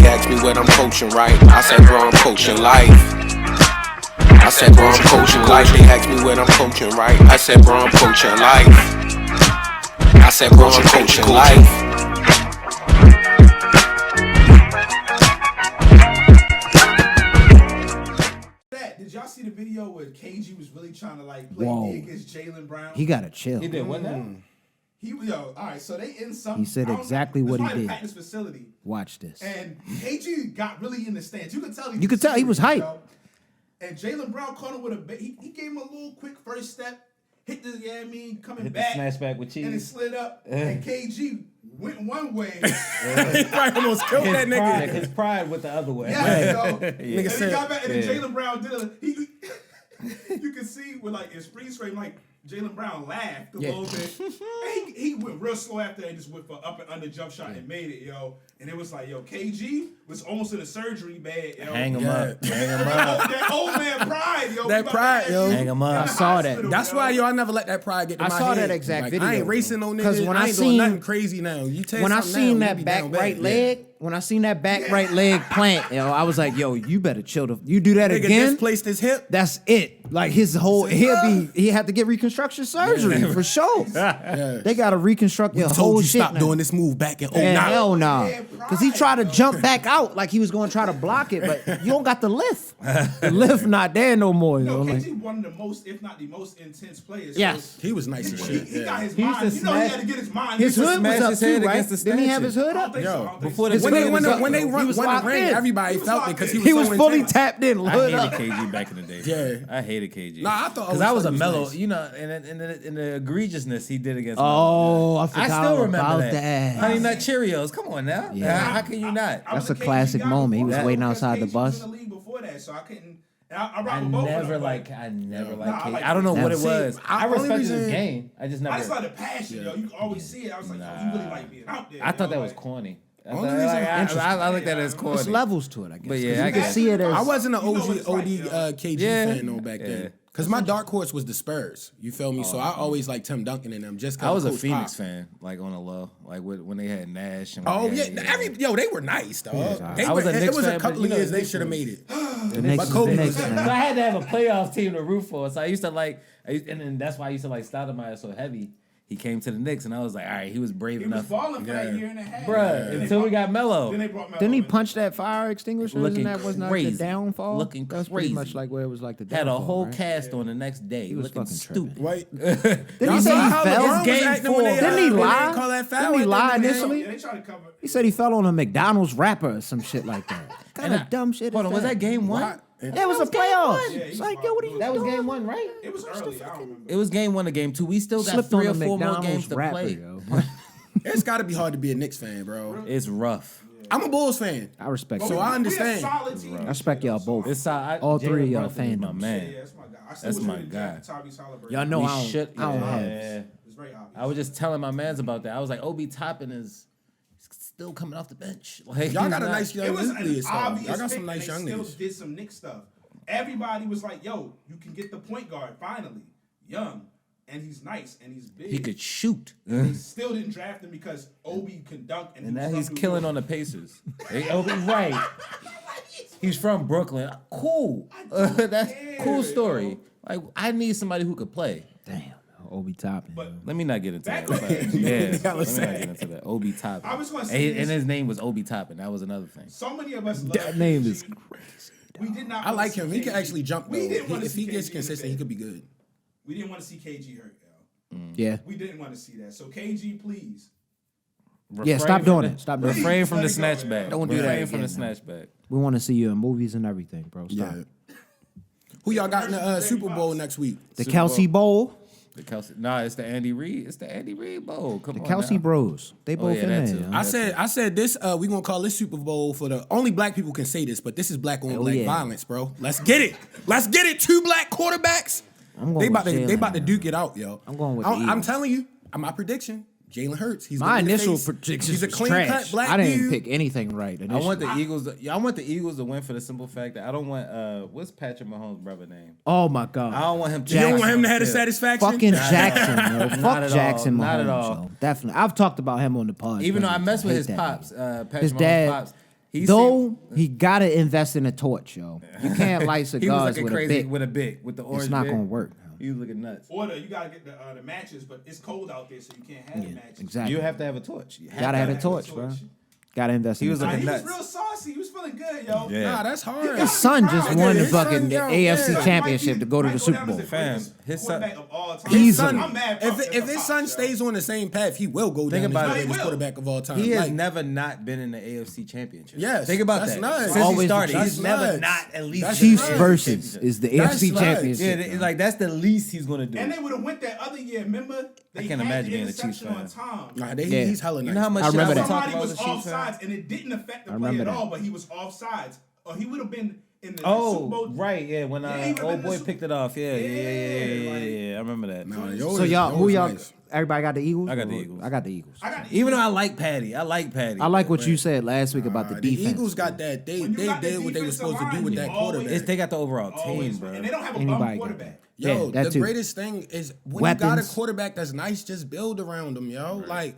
asked me what I'm coaching, right? I said, bro, I'm coaching life. I said, bro, I'm coaching life. They asked me what I'm coaching, right? I said, bro, I'm coaching life. I said, bro, I'm coaching life. Did y'all see the video where KG was really trying to like play against Jaylen Brown? He gotta chill. He did what now? All right, so they in some. He said exactly what he did. Practice facility. Watch this. And KG got really in the stands. You could tell he was hyped. And Jaylen Brown caught him with a he gave him a little quick first step, hit the coming hit back, the smash back with cheese, and it slid up. And KG went one way. He probably almost killed that nigga. His pride went the other way. Yeah, yeah. And he got back, and then Jaylen Brown did it. You can see with like his freeze frame, like Jaylen Brown laughed a little bit. And he went real slow after that and just went for up and under jump shot and made it, yo. And it was like, yo, KG was almost in a surgery bed, yo. Hang him up. Hang him up. That old man pride, yo. That pride, yo. Hang him up. I saw that. That's why, yo, I never let that pride get to my head. I saw that exact video. I ain't racing no niggas. Because when I I ain't seen doing nothing crazy now. You tell when I seen now, that back right leg, when I seen that back right leg plant, yo, I was like, yo, you better chill. You do that nigga again, displaced his hip. that's it. Like his whole he had to get reconstruction surgery for sure. They got to reconstruct your whole Told you shit. stop now. doing this move back in 09. Man, hell nah. Because he tried to jump back out like he was going to try to block it, but you don't got the lift. The lift not there no more. No, like, KG one of the most, if not the most intense players. Yes. So He was nice as shit. he got his He used mind. to You know he smash- had to get his mind. his hood was smash up his too, head right? against the Didn't he have his stanchion. hood up? Yo, Before the His when they hood run was up. when they He run was the locked ring, in. everybody He was felt it locked because in. he was He was so fully intense. tapped in. I Hood hated up. KG back in the day. Yeah. I hated KG. Nah, I thought because I was a he mellow, nice. you know, in the egregiousness he did against. Oh, Melo. I forgot still remember about that. that. Honey Nut Cheerios. Come on now. Yeah. How can you not? I was That's a KG classic guy moment. He was before waiting that, outside the because KG was bus. in the league before that, so I couldn't. I rock I with both of never them, liked but- KG. like I don't know what it See, was. I only respected his reason- game. I just never. I just like the passion, yo. You can always see it. I was like, yo, he really like being out there. I thought yo, that was like- corny. I Only thought- reason- I looked at it as corny. There's levels to it, I guess. But yeah, 'Cause I you can guess. see it as I wasn't an You know OG, what it's like, OD KG Yeah. fan though back then. Because my dark horse was the Spurs. You feel me? So I always liked Tim Duncan and them just because I was a Coach Phoenix Pop. fan, like on the low, like when they had Nash. And Oh when yeah, they had, they were nice, dog. They I was were, a it Knicks was a fan, couple but, of you know, years the they Knicks should have was- made it. the Knicks. But Kobe the was Knicks, So man. I had to have a playoff team to root for. So I used to and then that's why I used to like Stoudemire so heavy. He came to the Knicks, and I was like, all right, he was brave He was enough, balling for that year and a half. bruh. Until we got Melo. Then they brought Melo Didn't he in. punch that fire extinguisher? Looking Isn't that was not the crazy. downfall? Looking That's pretty much crazy. like where it was like the Had downfall. a whole right? cast on the next day. He was looking fucking stupid. tripping. Right? Didn't he say he fell? Game four. Didn't he lie? Call that foul Didn't he at lie the end? initially? Yeah, they tried to cover. He said he fell on a McDonald's wrapper or some shit like that. What kind of dumb shit Hold is on, was that game one? Why? Yeah, it was a playoff. Yeah, It's like, yo, what are you That was doing? game one, right? It was early. I don't remember. It was game one to game two. We still got Slipped 3 on or a 4 more McDonald's games to wrapper, play. yo. It's got to be hard to be a Knicks fan, bro. It's rough. I'm a Bulls fan. I respect But you. So I we understand. a solid team. I respect y'all both. It's All three of y'all Jalen Brunson is my fandoms. man. Yeah, that's my guy. I still That's wish my we did guy. Tyrese Halliburton. Y'all know We I don't, should. I don't have. Yeah. It's very obvious. I was just telling my mans about that. I was like, Obi Toppin is still coming off the bench. Like, Y'all he's got a not- nice young It was nucleus, an though. obvious Y'all got pick, some nice young and they niggas. still did some Knicks stuff. Everybody was like, yo, you can get the point guard finally. Young. And he's nice and he's big. He could shoot. They still didn't draft him because Obi can dunk and And now was he's from New killing York. on the Pacers. Hey, Obi, right. He's from Brooklyn. Cool. That's care, cool story. yo. Like, I need somebody who could play. Damn, Obi Toppin. But Let me not get into Back that. when- But, yeah, let me not was get into that. Obi Toppin. I was gonna and, say and this. his name was Obi Toppin. That was another thing. so many of us love That name is KG. crazy. We did not I wanna like see him. He KG. can actually jump, though. We didn't want to If see he gets KG in the consistent, he bed. could be good. We didn't want to see KG hurt, yo. Yeah. We didn't want to see that. So KG, please. Yeah, stop doing it. Stop doing it. Refrain from the Let it go, snatchback. yo. Don't do that Refrain from the again, man. snatchback. We want to see you in movies and everything, bro. Stop. Yeah. Who y'all got in the Super Bowl next week? The Super Kelsey Bowl. The Kelsey. Nah, it's the Andy Reid. It's the Andy Reid Bowl. Come The on. Kelsey now. Bros. They both yeah, in that there. too. yo. I said this. We gonna call this Super Bowl for the only black people can say this, but this is black on black yeah. violence, bro. Let's get it. Let's get it. 2 black quarterbacks. I'm going They about with to Jalen, they about to man. duke it out, yo. I'm going with the I'm Eagles. telling you, my prediction. Jalen Hurts. He's My gonna be the initial face. predictions He's a was clean trash. cut black I didn't dude. pick anything right. I want initially. the Eagles. I want the Eagles to win for the simple fact that I don't want. What's Patrick Mahomes' brother name? Oh my god. I don't want him. You don't want him to have the Yeah. satisfaction. Fucking Jackson, yo. Not Fuck at Jackson all. Not Mahomes, at all. yo. Definitely. I've talked about him on the pod. Even though I bro. mess with hate his that pops, nigga. Patrick His Mahomes' dad- pops. He gotta invest in a torch, yo. You can't light He was cigars looking with crazy a bic. with a bic, with the orange. It's not bic. gonna work. He was looking nuts. Or you gotta get the matches, but it's cold out there, so you can't have the matches. Exactly. You have to have a torch. You Gotta have a torch, bro. Gotta invest. He was in looking He nuts. was real saucy. He was feeling good, yo. Yeah. Nah, that's hard. His son just won the His son, fucking yo, AFC yeah. championship to go to the Super Bowl. Fam, his son- Of all time. His son- I'm mad. If his son stays on the same path, he will go Think down about as the it. greatest He will. quarterback of all time. He has Like, never not been in the AFC championship. Yes, Think about that's that. nuts. Since he Always started, the he's Chiefs. never That's not nuts. at least That's Chiefs nuts. versus is the That's AFC nuts. championship. Yeah, like that's the least he's gonna do. And they would have went that other year. Remember? They can't had imagine the being a Chiefs interception fan. on time. Nah, Yeah. he's hella nice. You know how much I shit remember I that. was talking Somebody about was as a Chiefs fan? offsides, and it didn't affect the I play remember at all. that. But he was offsides, or he would have been in the Super Oh, Bowl. right, yeah. When Yeah, he would've old been boy the picked it off, yeah. like- I remember that. Nah, So y'all, who y'all? Nice. Everybody got the Eagles. I got the Or- Eagles. I got the Eagles. I got Even though I like Patty, I like what you said last week about the The defense. Eagles got that. They When you got the did what they were defensive supposed to do line, with you that always- quarterback. They got the overall Always, team, bro. and they don't have a Anybody bum got quarterback. Yeah, Yo, that the too. greatest thing is when you got a Weapons. quarterback that's nice, just build around them, yo. Like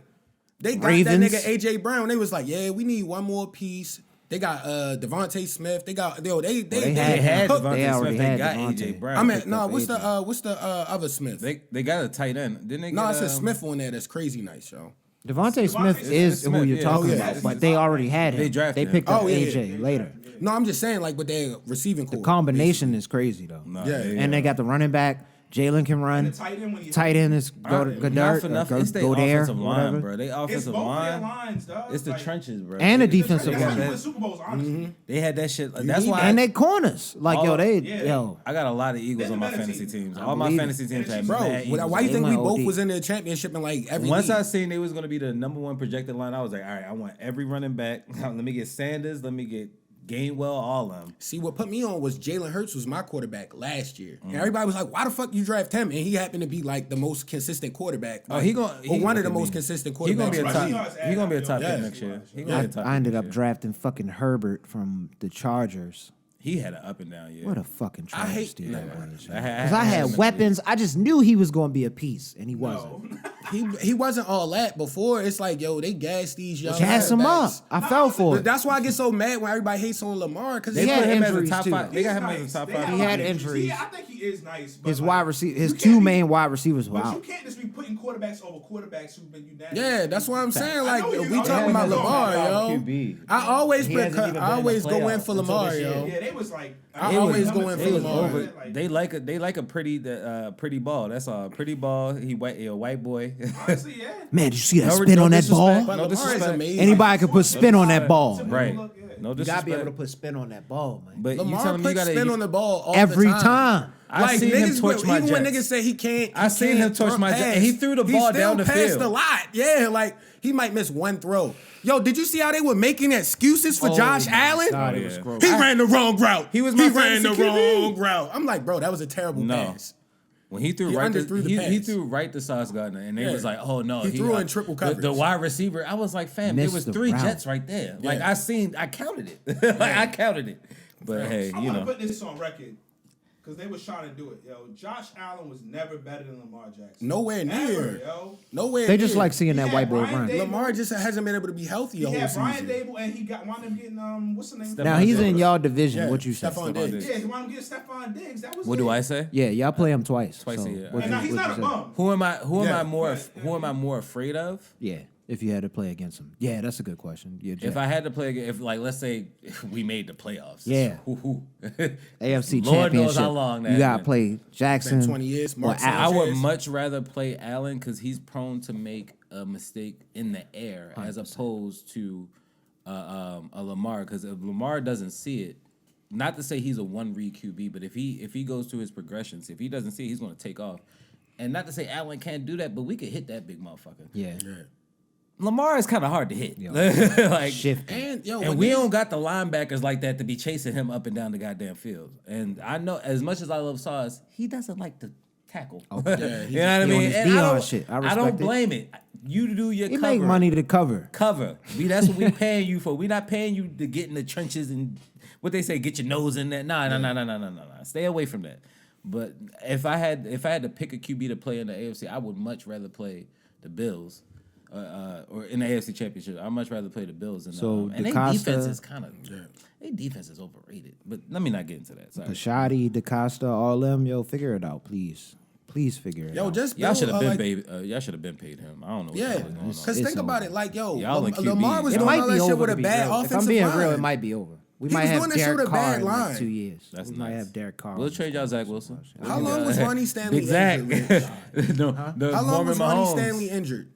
they got Ravens. that nigga AJ Brown. They was like, yeah, we need one more piece. They got Devontae Smith. They got they They had hooked- They Devontae already Smith. They had got Devontae. AJ Brown. I mean, picked no, up what's AJ. the other Smith? They got a tight end. Didn't they? No, get, it's a Smith on there that's crazy nice, yo. Devontae Smith Smith, is Smith, who you're yeah. talking Oh, yeah. about, but they already had him. They drafted him. picked up Oh, yeah, AJ yeah, later. No, I'm just saying like with their receiving The core. combination is crazy though. Nah, Yeah. And they got the running back. Jalen can run. And the tight end when he Tight end is Not Godard, for nothing. It's their Godare, offensive line, whatever. bro. They It's offensive both their line. lines, dog. It's the Like, trenches, bro. And the They- defensive That's how you line. win Super Bowls, honestly. They had that shit. That's need why. And they corners. Like All- yo. I got a lot of Eagles They're on the my better fantasy team. teams. I All my believe fantasy it. teams had Bro, mad Eagles. why you They think we went both OD. was in the championship in like every Once league? I seen they was gonna be the number one projected line, I was like, all right, I want every running back. Let me get Sanders. Let me get Gainwell. All of them. See, what put me on was Jalen Hurts was my quarterback last year. Mm. And everybody was like, why the fuck you draft him? And he happened to be like the most consistent quarterback. Oh, he gonna or one of the gonna most be- consistent He gonna quarterbacks. be a in the top. league. He gonna be a top Yeah. pick next year. He gonna be a top I ended pick up next year. drafting fucking Herbert from the Chargers. He had an up and down year. What a fucking I hate- travesty that Nah. was. I had- Because I had weapons. I just knew he was going to be a piece, and he wasn't. He wasn't all that before. It's like, yo, they gassed these young Gas him up. quarterbacks. I fell for But it. that's why I get so mad when everybody hates on Lamar because They He had put him as a injuries, top too. five. They got him He's as a top nice. five. They He got had a lot of injuries. Yeah, I think he is nice. But His like, wide receiver, his you two can't main wide receivers were But you out. can't just be putting quarterbacks over quarterbacks who've been unanimous. Yeah, that's what I'm saying. Like, I know you- we I talking know about you Lamar, know yo. QB. I always He hasn't even been I in always the go in playoffs for until Lamar, this year. yo. Yeah, they was like. I always go in for They was Lamar. over. They like a pretty ball. That's all. Pretty ball. He a white boy. Honestly, yeah. Man, did you see that No spin on that disrespect. ball? But No Lamar is disrespect. amazing. Anybody could put spin on that ball. Right. Look, yeah. No You disrespect. gotta be able to put spin on that ball, man. But you Lamar telling me you puts gotta spin on the ball all Every the time. I Like seen him niggas, torch my even when Jets. niggas say he can't, I seen him torch my Jets, and he threw the ball down the He still passed field. a lot. Yeah, like he might miss one throw. Yo, did you see how they were making excuses for Josh Allen? God, it it was was gross. He ran the wrong route. He was my ran the fantasy QB. wrong route. I'm like, bro, that was a terrible No. pass. When he threw He right, underthrew the he pass. threw right to Sauce Gardner, and they Yeah. was like, "Oh no!" He threw in triple The coverage. wide receiver, I was like, "Fam, Missed there was the 3 route. Jets right there. Like Yeah. I counted it. Like I counted it." But hey, I you want to know, put this on record because they was trying to do it. Yo, Josh Allen was never better than Lamar Jackson. Nowhere near. Ever, yo. Nowhere They just near. like seeing that He white had boy Brian run. Dable. Lamar just hasn't been able to be healthy He the whole had Brian season. Dable, and he wound up getting what's the name? Stephon Now he's Diggs. in y'all division. Yeah, What you say? Stephon Diggs. Yeah, he wound up getting Stephon Diggs. That was what it. do I say? Yeah, y'all play him twice. Twice so a year. what And now you- he's what not you a say? bum. Who am I Yeah. more afraid of? Yeah, if you had to play against him. Yeah, that's a good question. Yeah, If I had to play, if like let's say we made the playoffs, Yeah. Who? AFC Lord knows Championship, how long that you gotta been. play Jackson. Been 20 years, or Mark Allen. I would Sanchez. much rather play Allen because he's prone to make a mistake in the air as opposed to a Lamar. Because if Lamar doesn't see it, not to say he's a one read QB, but if he goes to his progressions, if he doesn't see it, he's going to take off. And not to say Allen can't do that, but we could hit that big motherfucker. Yeah, Lamar is kind of hard to hit. Yeah. like shift. And yo, and when we they- don't got the linebackers like that to be chasing him up and down the goddamn field. And I know as much as I love Sauce, he doesn't like to tackle. Yeah, you know what I he on mean? his And Deion don't- shit. I I respect don't it. blame it. You do your He cover. make money to cover. Cover. That's what we paying you for. We not paying you to get in the trenches and what they say, get your nose in there. Nah. Stay away from that. But if I had to pick a QB to play in the AFC, I would much rather play the Bills. or in the AFC Championship. I'd much rather play the Bills than and their DaCosta- defense is kind of their defense is overrated. But let me not get into that. Sorry. Kashadi, DaCosta, all them, yo, figure it out, please. Please figure it out. Yo, just Y'all should have build, been like, paid. Y'all should have been paid him. I don't know. What Yeah, the hell is going on. because It's think about over. it, like, yo, Y'all in Lamar QBs. was It doing might all be that shit over. with To a be bad real. offensive If I'm being line. real, it might be over. We He might was have doing that shit Derek with a Carr bad in like line. 2 years. That's We might nice. have Derek Carr. We'll trade y'all Zach Wilson. How long was Ronnie Stanley Big Zach? injured? No, How long was Ronnie Stanley injured?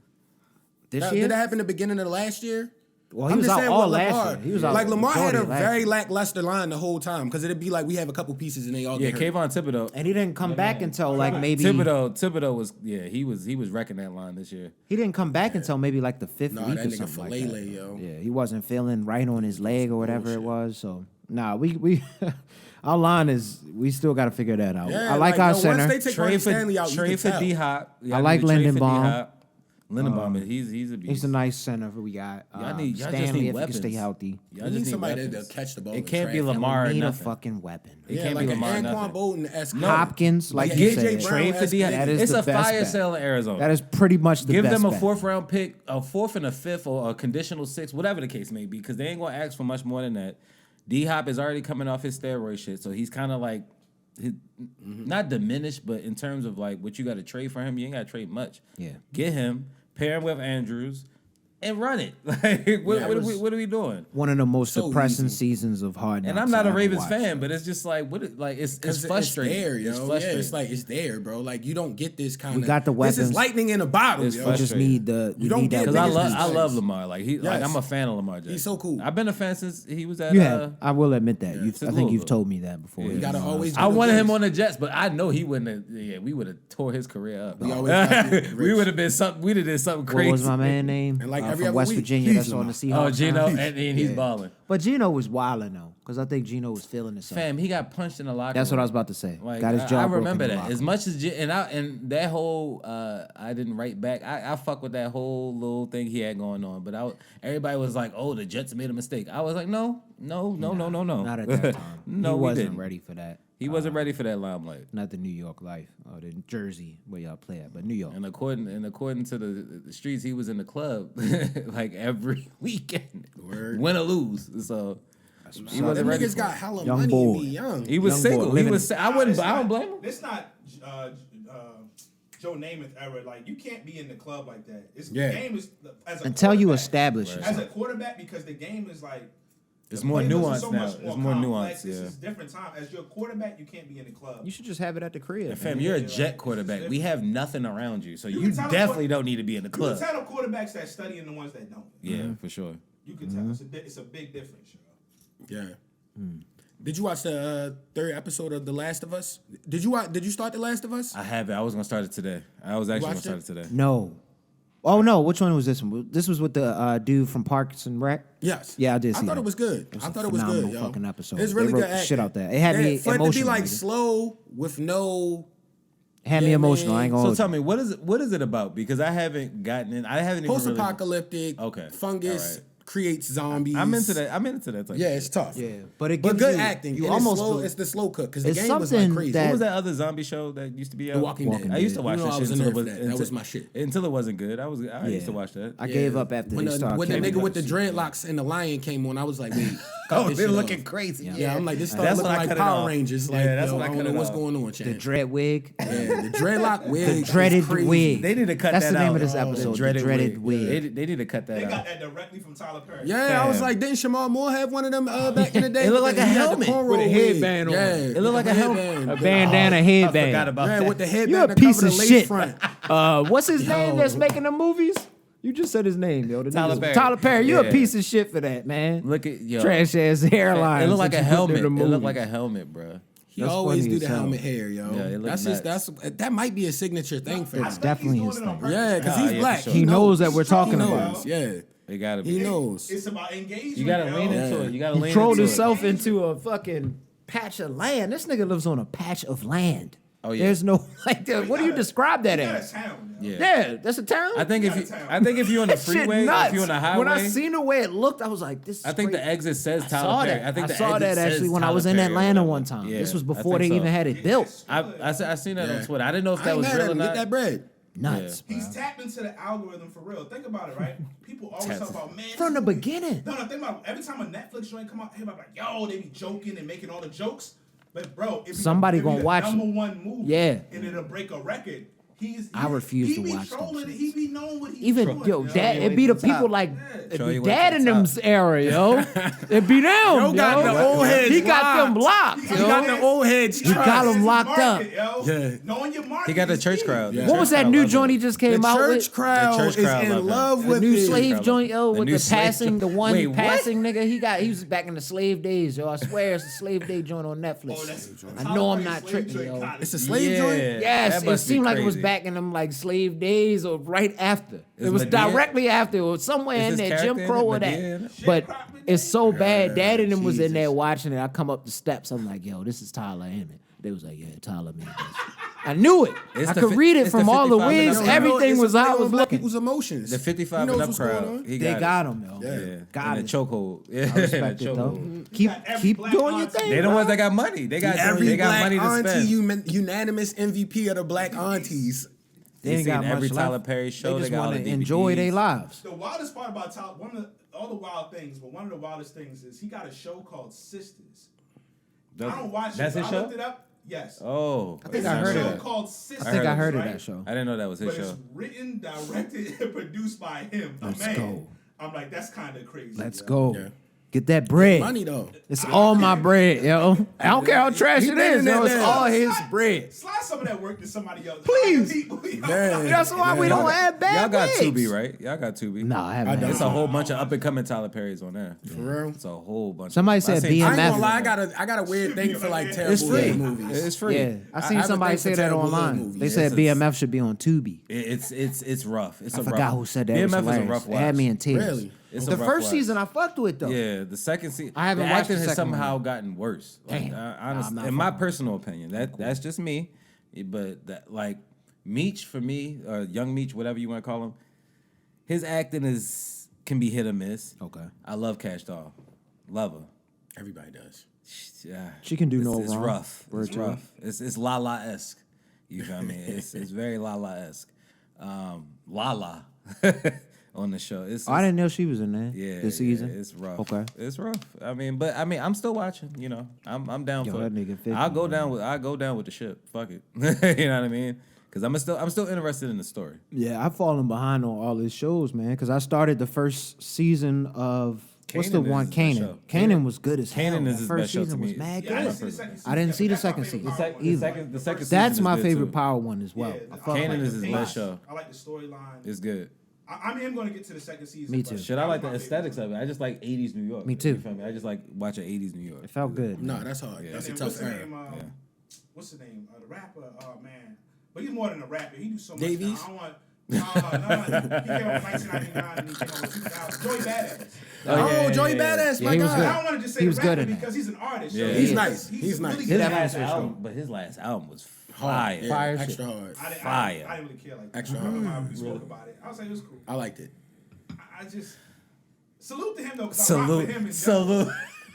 This Did year? that happen at the beginning of the last year? Well, he I'm was just out saying all with last Lamar. year. He was out like Lamar had majority a of last very year. lackluster line the whole time because it'd be like we have a couple pieces and they all Yeah, get hurt. Kayvon Thibodeau. And he didn't come back until like maybe Thibodeau was he was wrecking that line this year. he didn't come back until maybe like the 5th Nah, week that or nigga something like Falele, that. yo. Yeah, he wasn't feeling right on his leg or whatever it was. So we our line is we still got to figure that out. Yeah, I like our yo, center. Once they take Ronnie Stanley out, you trade can for tell. D Hop. I like Lindenbaum. Lindenbaum, he's a beast. He's a nice center we got. Y'all just Stanley need if weapons. he can stay healthy. Y'all You just need somebody weapons. to catch the ball. It and can't be track. Lamar or Need a nothing. fucking weapon. It Yeah, can't like be an Lamar or Anquan nothing. Bolton-esque. Hopkins, like Like you AJ said, Brown. Trade for D Hop. That is It's the a best fire bet. sale in Arizona. that is pretty much the Give best them a bet. 4th round pick, a 4th and a 5th, or a conditional 6th, whatever the case may be, because they ain't gonna ask for much more than that. D Hop is already coming off his steroid shit, so he's kind of like, not diminished, but in terms of like what you got to trade for him, you ain't got to trade much. Yeah. Get him, pair him with Andrews, and run it. Like, what are we doing? One of the most So depressing easy. seasons of Hard Knocks. And I'm not I a ever Ravens watched. fan, but it's just like it's It's frustrating. there, yo. It's Yeah, frustrating. it's like it's there, bro. Like you don't get this kind of. We got the This is weapons. lightning in a bottle, It's yo. We just frustrating. need the. We You don't need get that. Because niggas weapons. I these love days. Lamar. Like Yes. I'm a fan of Lamar Jackson. He's so cool. I've been a fan since he was at. You have. I will admit that. I Since think Louisville. you've told me that before. You gotta always. I do the wanted him Jets. on the Jets, but I know he wouldn't have. Yeah, we would have tore his career up. We always like it, we Rich. would have been something. We'd have did something What crazy. was my man name? And like every from other West week, Virginia, he's that's on the Seahawks. Oh, Gino, now. and he's balling. But Gino was wilding though, because I think Gino was feeling himself. Fam, he got punched in the locker That's room. what I was about to say. Like, Got his jaw I broken remember in the that. locker As much as and that whole I didn't write back. I fuck with that whole little thing he had going on. But everybody was like, "Oh, the Jets made a mistake." I was like, "No. Not at that time. No, he we wasn't didn't. ready for that. He wasn't ready for that limelight." Not the New York life or the Jersey where y'all play at, but New York. And according to the streets, he was in the club like every weekend, win or lose. So he Them wasn't ready. niggas For got it. hella Young money boy. and be young. He was Young boy single. He living- was. I don't blame him. It's not Joe Namath era. Like you can't be in the club like that. Yeah. The game is as a Until you quarterback- establish as yourself. a quarterback because the game is like. It's the more playbook is nuanced so now. much It's more complex. nuanced. This Yeah. is different time. As your quarterback, you can't be in the club. You should just have it at the crib. Fam, man. you're a Yeah, jet like, quarterback. it's We have nothing around you, so you can tell definitely what- don't need to be in the You can club. tell the quarterbacks that study and the ones that don't. Yeah, for sure. You can tell. It's a big difference. You know? Yeah. Did you watch the third episode of The Last of Us? Did you start The Last of Us? I have it. I was gonna start it today. I was actually gonna watched start it? it today. No. Oh no, which one was this one? This was with the dude from Parks and Rec. Yes. Yeah, I did see I thought that. it was good. It was I a thought it was good, phenomenal yo. fucking episode. It's really They wrote good the acting. shit out there. It had me For it to be emotional, like nigga. slow with no. Had me Yeah, emotional. man. I ain't So gonna. tell me, what is it about? Because I haven't gotten in. I haven't even really. Post-apocalyptic. Okay. Fungus All right. creates zombies. I'm into that. I'm into that type. Yeah, of it's tough. Yeah, but it But gives good you- acting. you And almost it's slow. feel- It's the slow cook because the It's game was like something crazy. that- What was that other zombie show that used to be out? The Walking Dead. I used to watch You know that I shit was in until there it for was that. That was my shit. Until it wasn't good. I used to watch that. I gave up after when they started. when the killing nigga with the people. dreadlocks and the lion came on, I was like, wait. cut Oh, this they're shit looking off. crazy. Yeah, I'm like, this started That's looking when I like cut it Power off. Rangers. Yeah, Like, that's yo, when I I cut don't it know what's off. going on, The Chan. dread wig. Yeah, the dreadlock wig. The is dreaded crazy. wig. They need to cut That's that the name out. of this Oh, episode. The dreaded wig. They need to cut that They out. got that directly from Tyler Perry. Yeah, I was Fam. like, didn't Shamar Moore have one of them back in the day? It looked like He a had the helmet cornrow with a wig. headband on Yeah, it. It looked like a helmet. headband. A bandana I headband. forgot about Yeah, that. with the headband. You're a that piece covered of the lace shit. front. What's his name that's making the movies? You just said his name, yo. The Tyler niggas- Perry. Tyler Perry. You're Yeah. a piece of shit for that, man. Look at yo. Trash ass hairline. It looked like a helmet. It looked like a helmet, bro. He That's always funny do as the hell. helmet hair, yo. Yeah, it look That's just nuts. that might be a signature thing for him. It's definitely his thing. Yeah, because Nah, he's yeah, black. for sure. He knows that we're He talking knows. about. Yeah, They gotta be. he knows. It's about engagement. You gotta yo. lean into it. You gotta He lean trolled into himself it. into a fucking patch of land. This nigga lives on a patch of land. Oh, yeah. There's no like. What do you describe that He got a as? town. yo. Yeah. Yeah, that's a town. I think Out if of you, town. I think if you're on the That shit freeway, nuts. if you're on the highway, When I seen the way it looked, I was like, "This." Is I think the crazy. exit says I Tyler saw Perry. that. I think I the saw exit that says actually when I Tyler was in Perry or Atlanta whatever. one time. Yeah, This was I before they think so. even had it built. I seen that Yeah. on Twitter. I didn't know if I that ain't was mad at real or him. not. Get that bread. nuts. He's tapped into the algorithm for real. Think about it, right? People always talk about, man. From the beginning. No, think about it. Every time a Netflix joint come out, everybody like, yo, they be joking and making all the jokes. But bro, if Somebody gonna watch it. #1 movie, Yeah. and it'll break a record. I refuse to he watch them trolling it. shits. He be knowing what he's Even doing. yo, dad, it be the people like it Show be you way dad to in the them top. era, yo. It be them, yo. got the old heads He got them locked. locked, He yo. got the old heads. He got them locked Market, up. yo. Yeah. Knowing your market. He got the is church key. crowd. The Yeah. What church was that crowd new loves joint he him. just The came out church with? crowd The church is crowd in love love him. with New it. slave joint, yo, The with new the slave passing, joint. the one Wait, what? passing nigga. He was back in the slave days, yo. I swear it's a slave day joint on Netflix. Oh, that's I know I'm Tyler not Perry tripping, slave yo. joint It's a slave joint? Yes, that it must be seemed like it was crazy. back in them like slave days or right after. Is It was Medea- directly after. It was somewhere Is in his there, Jim character in Crow it? or Medea in that. it? But it's so bad. Dad and them was in there Jesus. watching it. I come up the steps. I'm like, yo, this is Tyler in it. They was like, yeah, Tyler made this. I knew it. It's I the could fi- read it it's from the all the 55 and wigs. up Yo, Everything it's was a how I play was on black looking. people's emotions. The 55 He and knows up what's going crowd. on. He They got got it. him, yo. Yeah, Got in it. the chokehold. Yeah, I respect in it the though. chokehold. Keep got every keep black doing your auntie. thing. They the bro. ones that got money. They got Every they got black money to auntie, spend. unanimous MVP of the black aunties. They You ain't seen got every much Tyler left. Perry show. They They just got all want the to enjoy DVDs. their lives. The wildest part about Tyler, all the wild things, but one of the wildest things is he got a show called Sisters. I don't watch That's it. his I show? looked it up. Yes. Oh, I think It's I a heard show of it. called Sisters. I think I heard of right? that show. I didn't know that was his But it's show. written, directed, and produced by him, a Let's man. go. I'm like, that's kind of crazy. Let's yo. go. Yeah. Get that bread. Money though. It's all my bread, yo. I don't care how trash He it been is, in yo. that It's bag. all his bread. Slide some of that work to somebody else. Please. Yeah. That's why we don't have bad Y'all got wigs. Tubi, right? Y'all got Tubi. No, I haven't. I don't. It's a whole bunch of up and coming Tyler Perry's on there. For real. It's a whole bunch. Somebody I said seen- BMF. I ain't gonna lie, I got a weird thing for like terrible It's free. movies. It's free. Yeah, I seen have a somebody thing for say that terrible hood online. movies. They said It's- BMF should be on Tubi. It's rough. It's I a forgot rough. who said that. It was BMF is a hilarious. rough It had watch. me in tears. Really? It's a The rough first watch. season I fucked with though. Yeah, the second season. I haven't the watched acting the has second one somehow yet. gotten worse. Like, Damn. honest, Nah, I'm not in my fucking personal opinion, that's just me. But that, like Meech for me, or Young Meech, whatever you want to call him, his acting can be hit or miss. Okay. I love Cash Doll, love her. Everybody does. Yeah, She can do no it's wrong. rough. Word It's to her. rough. It's Lala esque. You feel me? It's very Lala esque. Lala on the show. Oh, I didn't know she was in there. Yeah, This season. yeah, it's rough. Okay. It's rough. I'm still watching. You know, I'm down Yo, for that it. nigga 50, I'll go down with the ship. Fuck it. You know what I mean? Because I'm still interested in the story. Yeah, I've fallen behind on all his shows, man. Because I started the first season of what's the Kanan one? is his best Kanan. show. Kanan was good as hell. Kanan is That his first best show to season me. was mad Yeah, I didn't good. see the second season. I didn't see the That's my second favorite season. power one. Either. The second That's season my is good, favorite too. power one as well. Yeah, I I fuck Kanan with is it. his the best pace. show. I like the storyline. It's good. I am going to get to the second season. Me but too. Shit, I like the aesthetics of it. I just like 80s New York. Me too. You feel me? I just like watching 80s New York. It felt good. No, that's hard. That's a And tough what's the era. name? Yeah. What's the name? The rapper. Oh man, but he's more than a rapper. He do so much. Davies? Now. I don't want. No. He came out in 1999 and he came out in 2000. Joey Badass. Oh, Joey Badass, Yeah, my he was God. good. I don't want to just say He was rapper good in that. because he's an artist. Yeah, so he's nice. He's nice. really His good at last it. album, but his last album was Hard. fire. Yeah, Fire shit. extra hard. Fire. I didn't really care like that. Extra I remember hard. how we spoke about it. I was like, it was cool. I liked it. I just salute to him though, because I rock with him in Salute.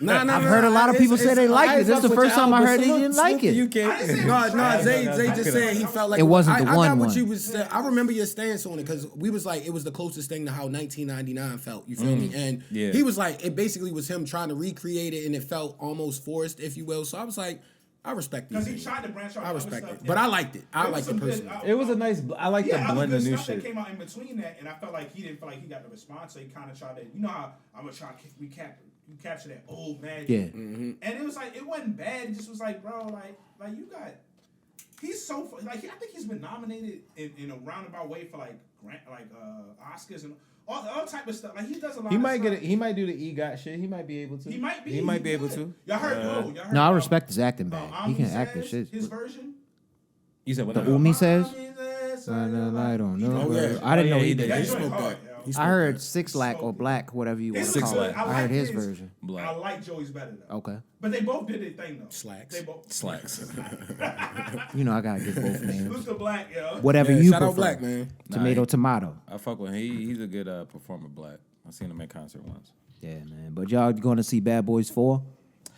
I've heard a lot of people say they liked it. This is the first time I heard they didn't like it. I didn't say No, Zay just said he felt like It wasn't the I one got what one. you was saying. I remember your stance on it because we was like it was the closest thing to how 1999 felt. You feel me? And Yeah. he was like it basically was him trying to recreate it, and it felt almost forced, if you will. So I was like, I respect these. because he things. tried to branch out. I to other respect stuff, it, but I liked it. I There was liked some it good- personally. It was a nice. I like Yeah, the other blend good of new stuff that shit. came out in between that, and I felt like he didn't feel like he got the response, so he kind of tried to, you know how I'm gonna try to recapture that old magic. Yeah. And it was like it wasn't bad. It just was like, bro, like you got. He's so like I think he's been nominated in a roundabout way for like Oscars and all type of stuff. Like he does a lot. He of might stuff. get it. He might do the EGOT shit. He might be able to. He might be. He might be able could. to. Y'all heard? Y'all heard No, I respect his acting back. He Ami can act and Says, shit. His version. You said what? The now? Umi says. Ami Says, I don't know. Oh, yeah. I didn't Oh, know yeah, he he did. did. That He joint smoked hard, that. yo. He I smoked heard that. Six Lack or Black, whatever you want His to is call good. it. I heard his his. version. Black. I like Joey's better though. Okay. But they both did their thing though. Slacks. They both. Slacks. You know I gotta get both names. Luther Black, yo. Whatever Yeah, you shout prefer. out Black, man. Tomato, Nah, tomato. I fuck with him. He's a good performer. Black. I seen him at concert once. Yeah, man. But y'all going to see Bad Boys 4?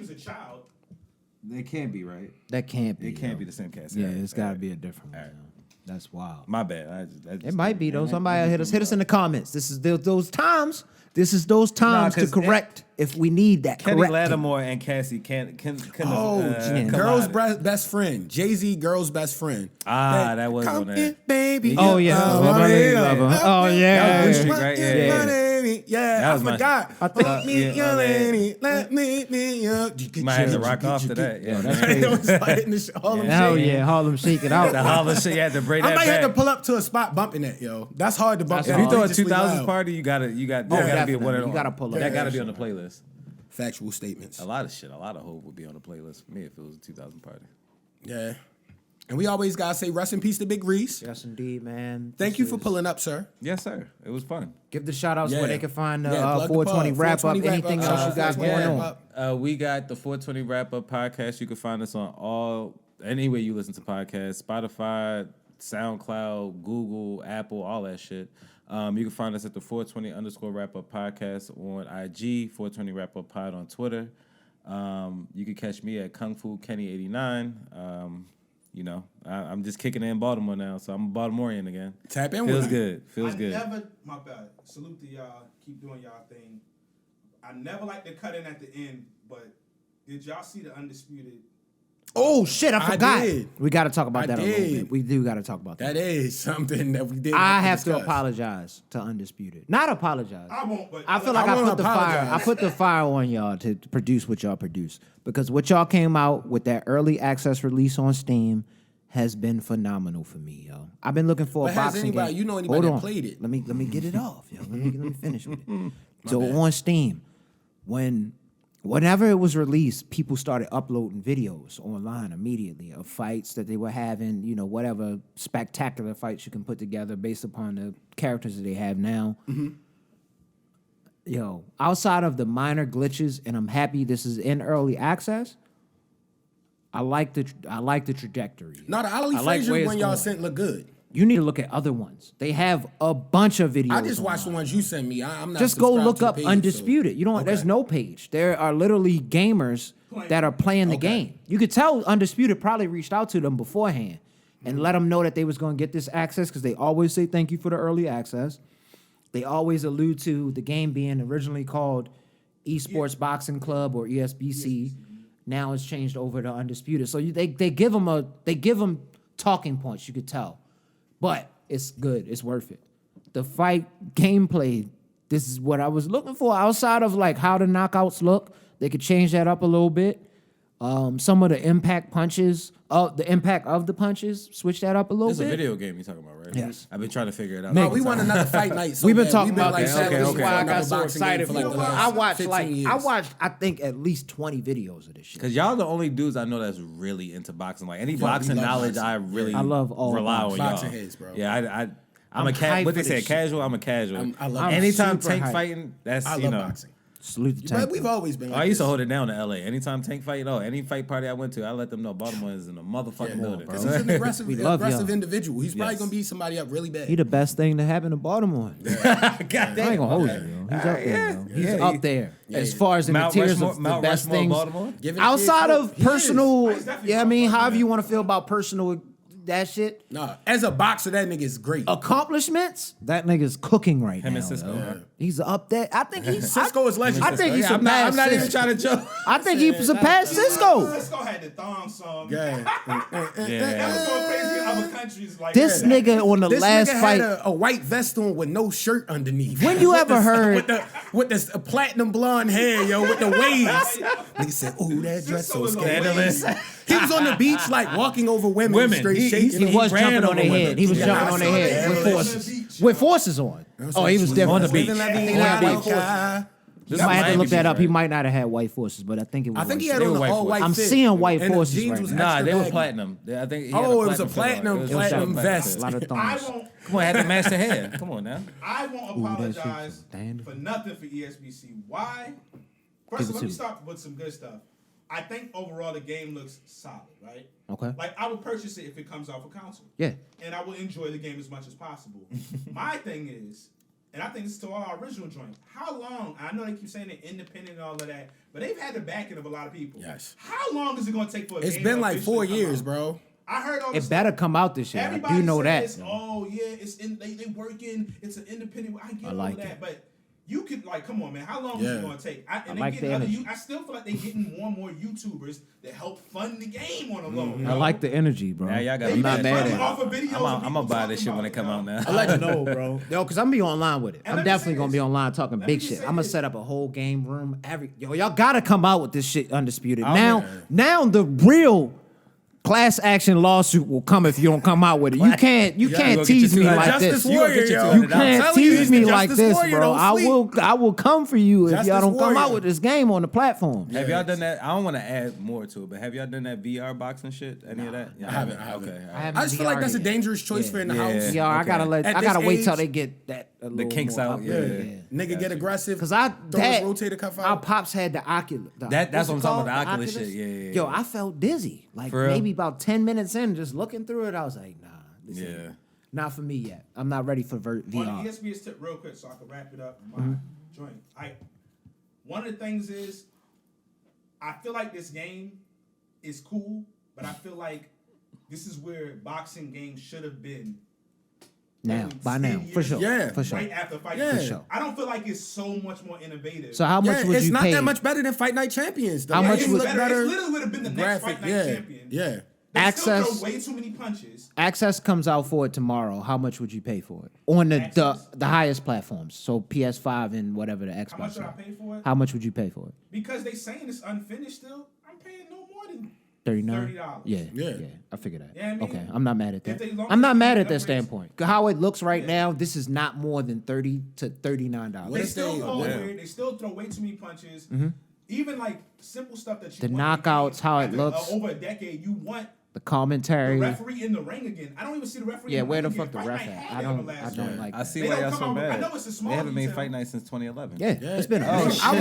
she was a child. They can't be, right? That can't be. It can't yo. be the same cast. Yeah, All right, it's all got to right. be a different one. All right. yo. That's wild. My bad. It might be though. Somebody hit us in the comments. This is those times. This is those times to correct if we need that. Kenny correcting. Lattimore and Cassie can Girl's best friend. Jay-Z, girl's best friend. That was Come on that. in, baby. Oh yeah. Oh yeah. That was Blue Streak, right? Yeah, That was I forgot. I think- Let me, your lady, let me, You might have to rock off to that. Yeah, that's man. It was like in the Harlem Hell Shake. yeah, Harlem Shake it out. The Harlem shit, you had to break I that might have to back. pull up to a spot bumping that, yo. That's hard to bump. That's If hard. you throw a outrageously 2000s loud. party, you gotta be definitely. one of You gotta pull up. That gotta be Yeah, on the playlist. Factual statements. A lot of hope would be on the playlist for me if it was a 2000 party. Yeah. And we always gotta say rest in peace to Big Reese. Yes, indeed, man. Thank you for pulling up, sir. Yes, sir. It was fun. Give the shout outs Yeah. where they can find the Yeah, plug the 420 pub. wrap up. 420 wrap Anything up. else you got 420 going wrap on? up. We got the 420 Wrap Up podcast. You can find us on anywhere you listen to podcasts, Spotify, SoundCloud, Google, Apple, all that shit. You can find us at the 420 _Wrap Up podcast on IG, 420 Wrap Up Pod on Twitter. You can catch me at KungfuKenny89. You know, I'm just kicking it in Baltimore now, so I'm a Baltimorean again. Tap in Feels with me. good. Feels good. My bad. Salute to y'all. Keep doing y'all thing. I never like to cut in at the end, but did y'all see the Undisputed? Oh shit, I forgot. did. We got to talk about I that a little did. bit. We do got to talk about that. That is something that we did. I have to discuss. apologize to Undisputed. Not apologize. I won't, but I feel like I I wanna put the fire. apologize. I put the fire on y'all to produce what y'all produce, because what y'all came out with, that early access release on Steam, has been phenomenal for me, yo. I've been looking for But a has boxing anybody- game. you know anybody Hold that on. played it? Let me get it off, yo. Let me finish with it. So on Steam, whenever it was released, people started uploading videos online immediately of fights that they were having, you know, whatever spectacular fights you can put together based upon the characters that they have now. Yo, outside of the minor glitches, and I'm happy this is in early access, I like the trajectory. No, the Ali I like Frazier where it's one y'all going. sent look good. You need to look at other ones. They have a bunch of videos. I just watched the online. ones you sent me. I'm not Just go subscribed look to the up page, Undisputed. so- You don't. There's Okay. no page. There are literally gamers that are playing the Okay. game. You could tell Undisputed probably reached out to them beforehand and let them know that they was going to get this access, because they always say thank you for the early access. They always allude to the game being originally called Esports Boxing Club or ESBC. Now it's changed over to Undisputed. So they give them talking points. You could tell, but it's good. It's worth it. The fight gameplay. This is what I was looking for. Outside of like how the knockouts look, they could change that up a little bit. Some of the impact punches, the impact of the punches, switch that up a little This is bit. a video game you're talking about, right? Yes. I've been trying to figure it out. No, we want another fight night. So We've been bad. talking about like that. saying Okay, we okay. want I another got so boxing game excited. for like the I last watched 15 years. I think at least 20 videos of this shit. Because y'all the only dudes I know that's really into boxing. Like any boxing love knowledge, boxing. I really I love all rely on boxing y'all. heads, bro. Yeah, I'm a hyped what they for say, this casual. I'm a casual. I love Anytime super tank hyped. fighting, that's I you love know. boxing. Salute the tank. But we've always been like I used to this. hold it down in LA. Anytime tank fight, any fight party I went to, I let them know Baltimore is in a motherfucking building. Because he's an aggressive, We love y'all. individual. He's probably Yes. gonna beat somebody up really bad. He the best thing to happen to Baltimore. I ain't gonna hold you, yo. He's up there, yo. He's Yeah, up there. As far as in the Mount tiers Rushmore, of the Mount best Rushmore, things. Baltimore. Give it a Outside kid, of he is. personal, He's definitely yeah, I mean, up there. however you want to feel about personal, that shit. Nah, as a boxer, that nigga is great. Accomplishments, that nigga's cooking right Him now. and Cisco. yo. Yeah. He's up there. I think he's Cisco is legendary. I think he Yeah, I'm surpassed not even Cisco. trying to joke. I think he surpassed Cisco. Cisco had the thong song. Yeah. That was going crazy in other countries. Like This nigga on the This last nigga fight. had a white vest on with no shirt underneath. When you ever heard? with the platinum blonde hair, yo, with the waves. Nigga said, "Ooh, that dress so was a scandalous." He was on the beach, like walking over women straight He- shaking. He was ran jumping on over their with head. them. He was Yeah, jumping I on saw their head that. with Yeah, forces. With forces on. Oh, he was different. On the beach. Living la On the vida beach. loca. You might have to look that up. He might not have had white forces, but I think it was. I think he white had They on were the white all white. I'm fit. seeing white And the forces jeans right was now. Nah, extra they were baggy. platinum. I think. He Oh, had it was a fit platinum- on. It was platinum a vest. A lot of I thongs. won't. Come on, I had to match the hair. Come on now. I won't that shit apologize was dandy. for nothing for ESBC. Why? Give First, it let to me me. start with some good stuff. I think overall the game looks solid, right? Okay. Like I would purchase it if it comes out for console. Yeah. And I will enjoy the game as much as possible. My thing is, and I think this is to our original joint. How long? I know they keep saying they're independent and all of that, but they've had the backing of a lot of people. Yes. How long is it going to take for? It's been like 4 years, bro. I heard all this. It better come out this year. Everybody I do know that. says, oh yeah, it's in. They working. It's an independent. I get like all that, it. but. You could come on, man. How long is it gonna take? I like the energy. I still feel like they're getting more and more YouTubers that help fund the game on the low. I like the energy, bro. Now y'all got. I'm not mad at it. Off of videos I'm gonna buy this shit when it come out now. I let you know, bro. Yo, because I'm gonna be online with it. And I'm let me definitely say gonna be this. online talking Let me big just shit. say I'm gonna this. set up a whole game room. Y'all gotta come out with this shit Undisputed. Oh, Now the real class action lawsuit will come if you don't come out with it. You can't go get tease your me $200. like Justice this. Warrior, yo. You I'm can't telling you, tease it's me the like Justice this, Warrior, bro. don't sleep. I will come for you if y'all Justice don't come out Warrior. with this game on the platform. Have y'all done that? I don't want to add more to it, but have y'all done that VR boxing shit? Any of that? I haven't. Okay. I all right. haven't I just feel like that's a yet. dangerous choice for in the Yeah. house. Yo, I gotta Okay. I At gotta this wait till age- they get that a little kinks more out, up. yeah. Nigga get aggressive. Cause I throw his rotator cuff our out. pops had the Oculus. That's what I'm talking about, the Oculus shit. Yeah. Yo, I felt dizzy. Like For real? maybe about 10 minutes in, just looking through it, I was like, nah, this Yeah. ain't not for me yet. I'm not ready for On VR. the ESPN's tip, real quick, so I can wrap it up. My joint. One of the things is, I feel like this game is cool, but I feel like this is where boxing games should have been. Now, maybe by 10 now, for years sure, ago, Yeah. for sure. Right after Fight Yeah. Night. For sure. I don't feel like it's so much more innovative. So how much Yeah, would it's you not pay? that much better than Fight Night Champions. Though. How much it's would- better. It literally would have been the next graphic? Fight Night Yeah, champion. yeah. They still Access- throw way too many punches. Access comes out for it tomorrow. How much would you pay for it on the Access? the highest platforms? So PS5 and whatever the Xbox. How much should I are. pay for it? How much would you pay for it? Because they saying it's unfinished still. I'm paying no more than $39. $30. Yeah, Yeah. I figured that. Yeah, I mean, okay, I'm not mad at if that. they long I'm not as mad they at that upgrades- standpoint. 'Cause how it looks right now, this is not more than $30 to $39. What They if still they- call yeah. weird. They still throw way too many punches. Even like simple stuff that you The want in the knockouts, game. how it After, looks. over a decade, you want The the commentary. referee in the ring again. I don't even see the referee. Yeah, in the where ring the fuck again. the Fight ref Night at? had I that don't last like year. I that. see They why don't y'all come so out with- bad. I know it's a small They haven't made detail. Fight Night since 2011. Yeah, it's been a I minute. was shit. working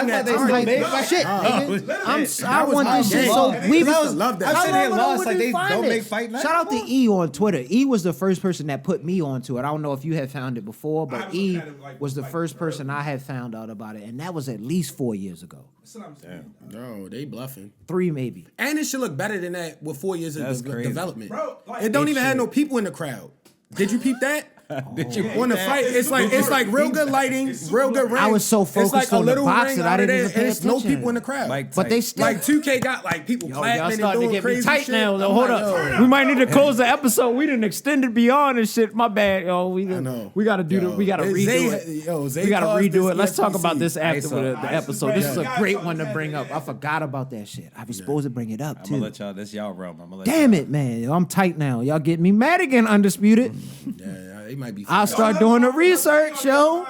at It's Target. like Fight shit. Night. Nigga. I was want my this shit. game. So And we I used to love that. How I said long they ago lost, would like we they find don't it? make Fight Night Shout out to anymore? E on Twitter. E was the first person that put me onto it. I don't know if you had found it before, I but was E looking at it like- was the like first person early. I had found out about it, and that was at least 4 years ago. That's what I'm saying. No, they bluffing. 3 maybe. And it should look better than that with 4 years That's of crazy. development. Bro, like- it don't It even have should. no people in the crowd. Did you peep that? Did you On the fight, it's like real good lighting, real good ring. I was so It's focused like a on the little boxing, ring I out of didn't there, even pay and it's no attention. people in the crowd. Mike But they Tyson. still Like 2K got like people Yo, clapping y'all and starting to doing get me crazy tight shit. now. I'm Hold like, up. yo. We might need to close the episode. We didn't extended beyond and shit. My bad, yo. We know. gotta do Yo, we gotta Zay- redo it. yo, Zay We gotta caused redo this it. Let's talk about this after ISO. the episode. This is a Yeah. great one to Yeah. bring up. I forgot about that shit. I was supposed to bring it up I'm too. gonna let y'all. That's y'all realm. I'm gonna let Damn y'all. it, man. Yo, I'm tight now. Y'all getting me mad again, Undisputed. Yeah, they might be. I'll start doing the research, yo.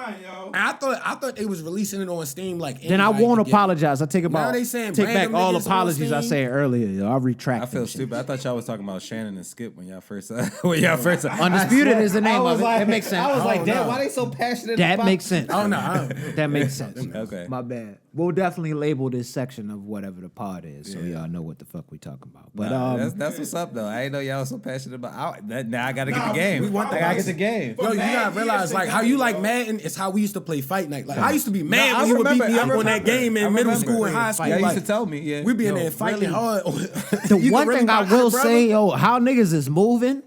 I thought they was releasing it on Steam like. Then I anybody won't could get it. apologize. I take about they saying take back random all niggas on apologies I Steam. said earlier. Yo. I'll retract. I feel them shit. stupid. I thought y'all was talking about Shannon and Skip when y'all first. Undisputed Undisputed is the name of it. That makes sense. I was like, Oh, damn, no. why they so passionate? That about makes sense. Oh no, That makes sense. Okay. My bad. We'll definitely label this section of whatever the pod is, so Yeah. y'all know what the fuck we talking about. But Nah, that's what's up though. I didn't know y'all was so passionate about. Now I gotta get the game. we want I the gotta get boxing. the game. Yo, you Madden, gotta realize yes, like how exactly, you like bro. Madden is how we used to play Fight Night. Like I used to be mad I when you would beat remember- me I up on that remember. game in I middle remember. school and high school. Y'all used like, to tell me, yeah. we be in Yo, there fighting really? hard. the You one can really thing I box your will brother? say, yo, how niggas is moving.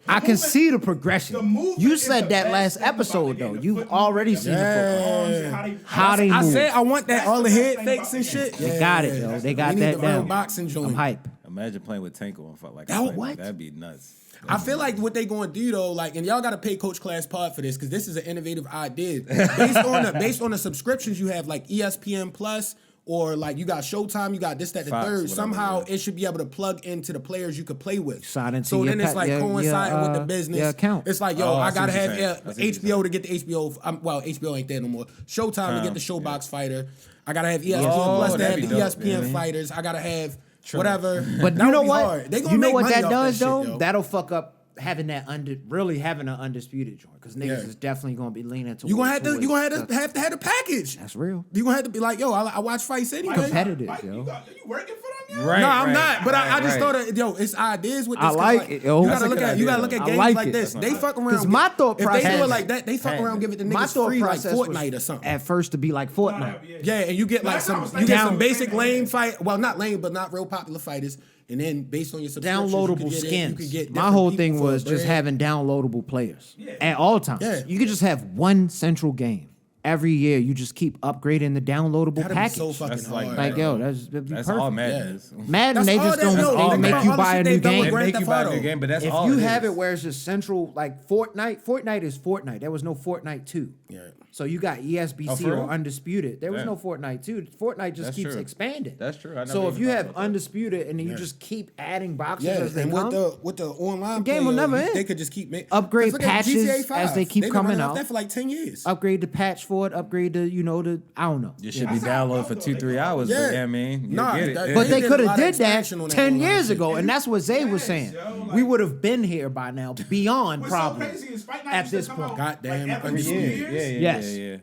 I can movement- see the progression. the movement You is said the that best last thing about episode the game. though. The You've foot already movement, seen the Yeah. progression. How they I move. said I want that That's all the the head best thing fakes about and the shit. game. They got it, yo. They got we need that the real down. boxing joint. I'm hype. Imagine playing with Tanko and fuck like Oh, that. what? That'd be nuts. I feel like what they gonna do though, like, and y'all gotta pay Coach Class Pod for this because this is an innovative idea. Based on the subscriptions you have, like ESPN Plus, or like you got Showtime, you got this, that, the Fox, third. whatever, somehow yeah. it should be able to plug into the players you could play with. Sign into so your then it's pa- like your- coinciding your, with the business. your account. It's like, yo, Oh, I I see gotta what you're have saying. I see what you're HBO to get the HBO. Well, HBO ain't there no more. Showtime to get the Showbox fighter. I gotta have ESPN Oh, Plus to that'd have be the dope, ESPN yeah. fighters. I gotta have whatever. But That you know would be what? hard. They gonna You know make what money that off does shit, though? yo. That'll fuck up having that really having an undisputed joint because niggas Yeah. is definitely gonna be leaning towards. You gonna have to towards- have to have the package. That's real. You gonna have to be like, yo, I watch Fight City. Competitive, Mike, yo. you working for them Right. No, I'm right, not. But I just right. thought that, yo, it's ideas with this. I 'cause, like it, yo. You That's gotta a look good at you gotta look idea. at I games like like it. this. They fuck around. 'Cause my thought if they do process- it like that, they fuck around give it to My niggas thought free like process Fortnite was or something. at first to be like Fortnite. Yeah, and you get like That's what I some was you thinking. get some Down- basic lane fight. Well, not lane, but not real popular fighters. And then based on your subscriptions, you Downloadable could get skins. You could get My different whole people thing for was a just brand. having downloadable players Yeah. at all times. Yeah. You could just have one central game. Every year, you just keep upgrading the downloadable That'd be package. so fucking That's like- hard. Like, bro. yo, that'd be That's perfect. all Madden is. Madden, That's they all just that- don't no, they think make about you all the buy a shit new they've done with game. Grand Make you Theft buy a Auto. new game, but that's If all you it have is. it where it's just central, like Fortnite is Fortnite. There was no Fortnite 2. Yeah. So you got ESBC Oh, for or real? Undisputed. There was Yeah. no Fortnite 2. Fortnite just That's keeps true. expanding. That's true. I never So if even you thought have about that. Undisputed and then you just keep adding boxes Yeah, as they and come, with the online The game will player, never end. They could just keep making Upgrade patches as they keep coming out. That for like 10 years. upgrade the patch for it, upgrade the, the I don't know. You should be That's how downloaded I for felt, 2-3 though. hours. Yeah. But yeah, I mean, you Nah, get it. that- Yeah. But they did a could lot have of did that expansion on that 10 online years shit. ago, and that's what Zay was Yes, saying. yo, like- We would have been here by now, beyond What's probably so crazy is Fight Night at used to this come point. out, Goddamn, like every every 2 year. years. Yeah.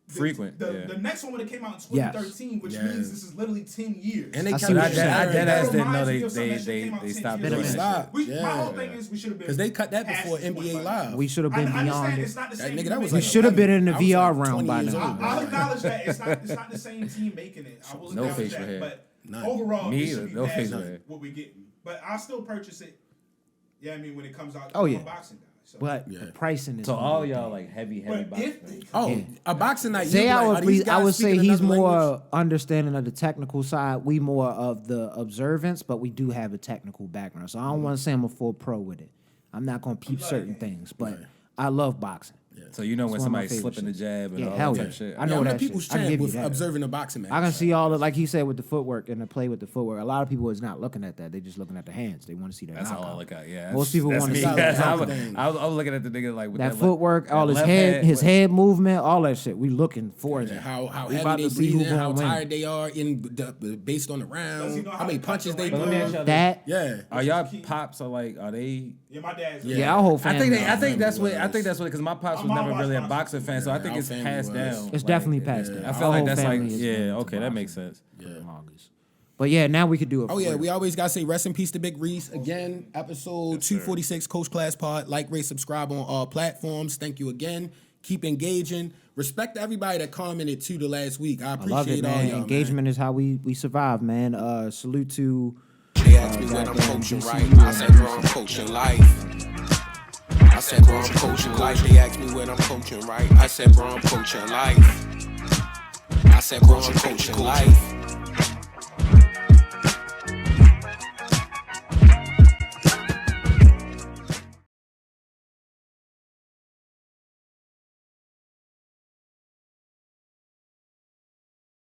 Frequent. The next one would have came out in Yes. 2013, which Yes. means this is literally 10 years. And they I kept see what it you're saying. I sharing. dead ass didn't know reminds me they of something that shit came out they 10 stopped years doing ago. that. Stop. My Yeah. whole thing is we should have been Because they cut that before past NBA 45. Live. We should have been I beyond understand it. it's not the That same. nigga, that was We like should have been in the I was VR like realm 20 by years now. old. I'll acknowledge that it's not the same team making it. I will No acknowledge facial that. hair. But None. overall, Me it should either. be No past facial hair. what we're getting. But I'll still purchase it. Yeah, I mean when it comes out. Oh, I'm yeah. a boxing guy. So. But Yeah. the pricing is So gonna all be y'all big. like heavy But boxing if they, Oh, a boxing night. Zay, you'd be I like, would, are these I guys would say speaking he's another more language? understanding of the technical side. We more of the observance, but we do have a technical background. So I don't want to say I'm a full pro with it. I'm not gonna peep certain things, but I love boxing. So you know when It's one of my somebody's favorite slipping the shits. jab and Yeah, all hell that yeah. type of shit. I know I'm that the people's shit. I can champ give you with that. observing the boxing match. I can see all the, like he said, with the footwork and the play with the footwork. A lot of people is not looking at that. They just looking at the hands. They want to see that That's all I knockout. look at. Yeah, Most people that's wanna me. see that That's- I knockout. was looking at the nigga like with That that footwork, all his left head, his hand. head movement, all that shit. We looking for Yeah, that. how We about heavy to they see who breathing, how gonna win. tired they are based on the Does round, he know how how many to punches cut they the But let me throw. ask y'all That, Yeah. Are y'all pops are they? yeah, my dad's. yeah, our whole I family. think that's what was. because my pops was My mom never watched really a boxing. boxing fan, so I think our it's family passed was. down. It's Like, definitely passed down. I feel Our like whole that's like family has been into okay, that boxing makes sense. for the longest. But yeah, now we could do it. Oh for yeah, real. we always gotta say rest in peace to Big Reese. Again, episode 246, Coach Class Pod. Like, rate, subscribe on all platforms. Thank you again. Keep engaging. Respect to everybody that commented to the last week. I I love appreciate it, all man. y'all. Engagement is how we survive, man. Salute to They asked me when I'm goddamn coaching DC right. I said, bro, I'm coaching life. I said, bro, I'm coaching life. They asked me when I'm coaching right. I said, bro, I'm coaching life. I said, bro, I'm coaching life.